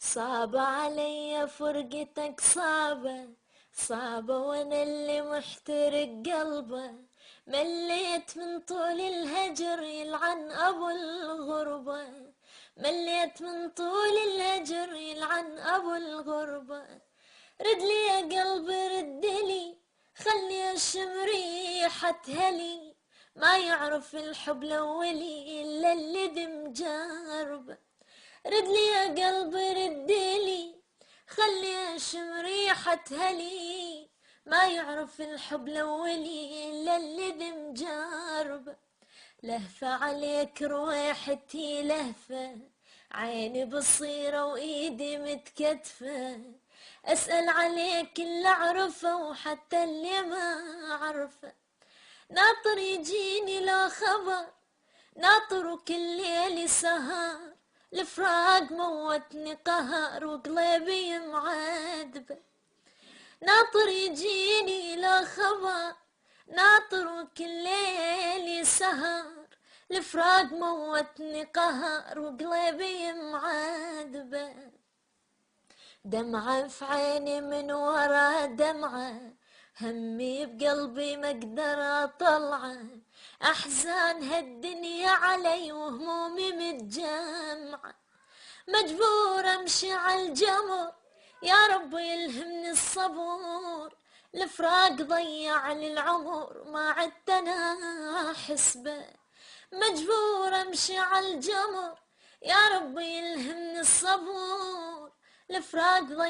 صعبة علي فرقتك، صعبة صعبة وانا اللي محترق قلبه. مليت من طول الهجر يلعن ابو الغربة، مليت من طول الهجر يلعن ابو الغربة. ردلي يا قلبي ردلي، خلي اشم ريحة هلي، ما يعرف الحب الاولي الا اللي بمجاربه. ردلي يا قلبي ردلي، خلي اشم ريحة هلي، ما يعرف الحب الاولي الا اللي بمجاربه. لهفة عليك رويحتي لهفة، عيني بصيرة وايدي متكتفة، اسأل عليك اللي اعرفه وحتى اللي ما اعرفه. ناطر يجيني لا خبر، ناطر كل ليل سهر، الفراق موتني قهر وقلبي معذبه. ناطر يجيني لا خبر، ناطر كل ليل سهر، الفراق موتني قهر وقلبي معذبه. دمعة في عيني من ورا دمعة، همي بقلبي ما اقدر اطلعه، احزان هالدنيا علي وهمومي متجمعة. مجبور امشي عالجمر، يا رب يلهمني الصبور، الفراق ضيع لي العمر ما عدت انا احسبه. مجبور امشي عالجمر، يا رب يلهمني الصبور، الفراق ضيع